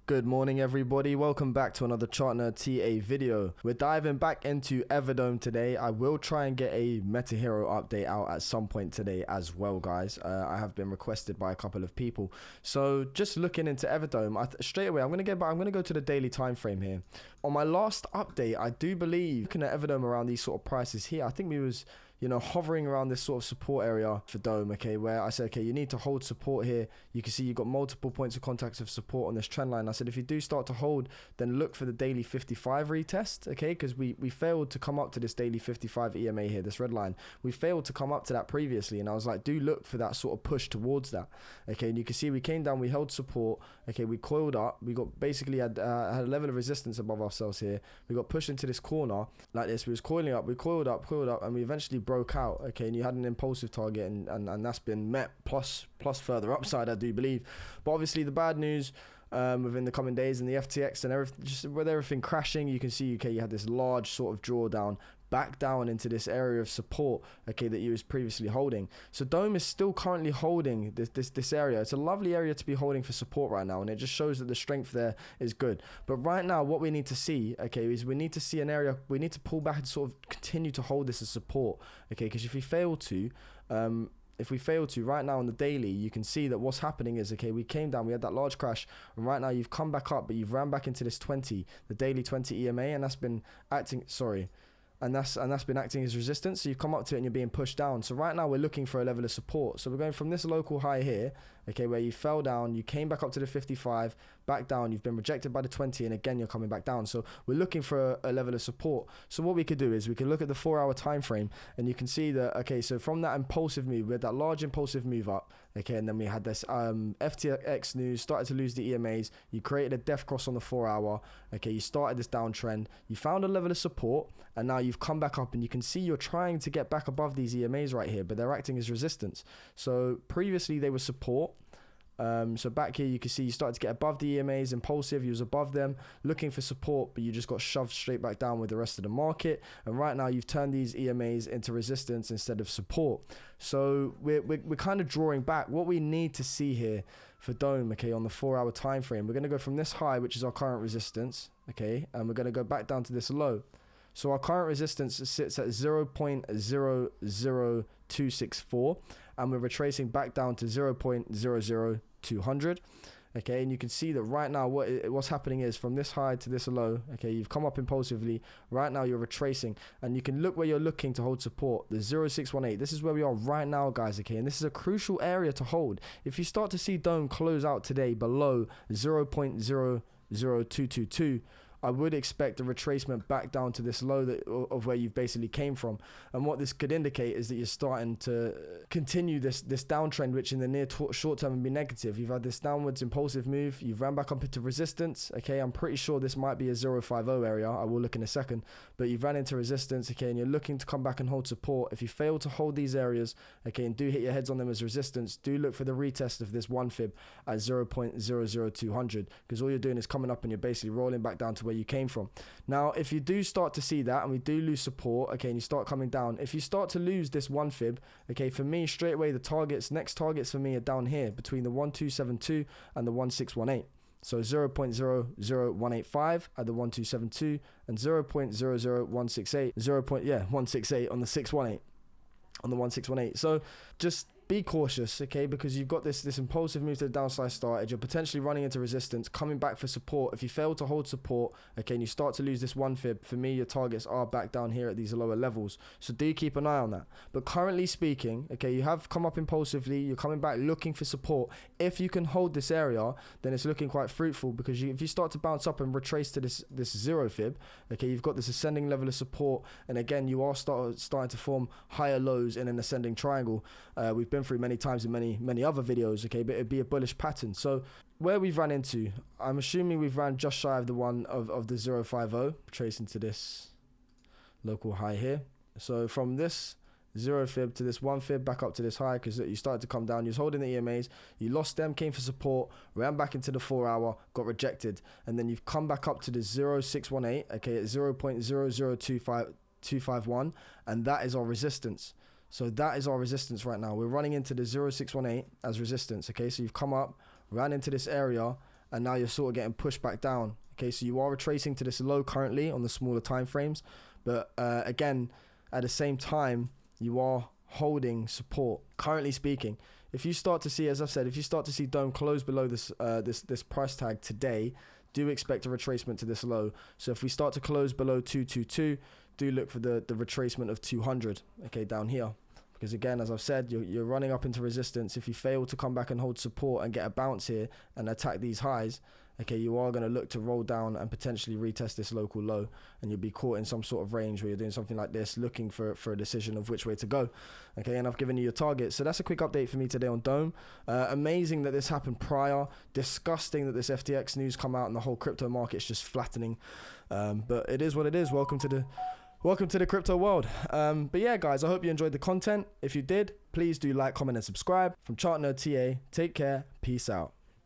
Good morning everybody, welcome back to another Chart Nerd TA video. We're diving back into Everdome today. I will try and get a Meta Hero update out at some point today as well, guys. I have been requested by a couple of people. So just looking into Everdome, straight away I'm going to go to the daily time frame here. On my last update, I do believe, looking at Everdome around these sort of prices here, I think we was, you know, hovering around this sort of support area for Dome, okay, where I said, okay, you need to hold support here. You can see you've got multiple points of contact of support on this trend line. I said, if you do start to hold, then look for the daily 55 retest, okay, because we failed to come up to this daily 55 EMA here, this red line. We failed to come up to that previously, and I was like, do look for that sort of push towards that, okay, and you can see we came down, we held support, okay, we coiled up, we got basically had a level of resistance above ourselves here. We got pushed into this corner like this. We was coiling up, we coiled up, and we eventually broke out, okay, and you had an impulsive target, and that's been met plus further upside, I do believe. But obviously the bad news within the coming days and the FTX and everything, just with everything crashing, you can see, okay, you had this large sort of drawdown back down into this area of support, okay, that you was previously holding. So Dome is still currently holding this area. It's a lovely area to be holding for support right now, and it just shows that the strength there is good. But right now what we need to see, okay, is we need to see an area, we need to pull back and sort of continue to hold this as support, okay, because if we fail to right now on the daily, you can see that what's happening is, okay, we came down, we had that large crash, and right now you've come back up, but you've ran back into this 20, the daily 20 EMA, and that's been acting, and that's been acting as resistance. So you've come up to it and you're being pushed down. So right now we're looking for a level of support. So we're going from this local high here, okay, where you fell down, you came back up to the 55, back down, you've been rejected by the 20, and again you're coming back down. So we're looking for a level of support. So what we could do is we can look at the 4-hour time frame, and you can see that, okay, so from that impulsive move, we had that large impulsive move up, okay, and then we had this FTX news, started to lose the EMAs, you created a death cross on the 4-hour, okay, you started this downtrend, you found a level of support, and now you've come back up, and you can see you're trying to get back above these EMAs right here, but they're acting as resistance. So previously they were support. So back here you can see you started to get above the EMAs, impulsive, you was above them, looking for support, but you just got shoved straight back down with the rest of the market, and right now you've turned these EMAs into resistance instead of support. So we're kind of drawing back. What we need to see here for Dome, okay, on the 4-hour time frame, we're going to go from this high, which is our current resistance, okay, and we're going to go back down to this low. So our current resistance sits at 0.00264, and we're retracing back down to 0.00200. Okay, and you can see that right now what's happening is from this high to this low, okay, you've come up impulsively, right now you're retracing, and you can look where you're looking to hold support, the 0618. This is where we are right now, guys, okay, and this is a crucial area to hold. If you start to see Dome close out today below 0.00222, I would expect a retracement back down to this low of where you've basically came from. And what this could indicate is that you're starting to continue this downtrend, which in the near short term would be negative. You've had this downwards impulsive move, you've ran back up into resistance, okay, I'm pretty sure this might be a 050 area, I will look in a second, but you've ran into resistance, okay, and you're looking to come back and hold support. If you fail to hold these areas, okay, and do hit your heads on them as resistance, do look for the retest of this 1 fib at 0.00200, because all you're doing is coming up and you're basically rolling back down to where you came from. Now if you do start to see that and we do lose support, okay, and you start coming down, if you start to lose this 1 fib, okay, for me straight away the next targets for me are down here between the 1272 and the 1618. So 0.00185 at the 1272 and 0.00168 168 on the 618, on the 1618. So just be cautious, okay, because you've got this impulsive move to the downside started. You're potentially running into resistance, coming back for support. If you fail to hold support, okay, and you start to lose this 1 fib, for me, your targets are back down here at these lower levels. So do keep an eye on that. But currently speaking, okay, you have come up impulsively. You're coming back looking for support. If you can hold this area, then it's looking quite fruitful, because if you start to bounce up and retrace to this 0 fib, okay, you've got this ascending level of support. And again, you are starting to form higher lows in an ascending triangle. We've been through many times in many other videos, okay, but it'd be a bullish pattern. So where we've ran into, I'm assuming we've ran just shy of the one of the 050, tracing to this local high here. So from this 0 fib to this 1 fib back up to this high, because you started to come down, you was holding the EMAs, you lost them, came for support, ran back into the 4-hour, got rejected, and then you've come back up to the 0618, okay, at 0.00251, and that is our resistance. So that is our resistance right now. We're running into the 0618 as resistance, okay? So you've come up, ran into this area, and now you're sort of getting pushed back down. Okay, so you are retracing to this low currently on the smaller time frames, but again, at the same time, you are holding support. Currently speaking, if you start to see, as I've said, if you start to see Dome close below this this price tag today, do expect a retracement to this low. So if we start to close below 222, do look for the retracement of 200, okay, down here. Because again, as I've said, you're running up into resistance. If you fail to come back and hold support and get a bounce here and attack these highs, okay, you are going to look to roll down and potentially retest this local low, and you'll be caught in some sort of range where you're doing something like this, looking for a decision of which way to go. Okay, and I've given you your target. So that's a quick update for me today on Dome. Amazing that this happened prior. Disgusting that this FTX news come out and the whole crypto market's just flattening. But it is what it is. Welcome to the crypto world. But yeah, guys, I hope you enjoyed the content. If you did, please do like, comment, and subscribe. From Chart Nerd TA, take care. Peace out.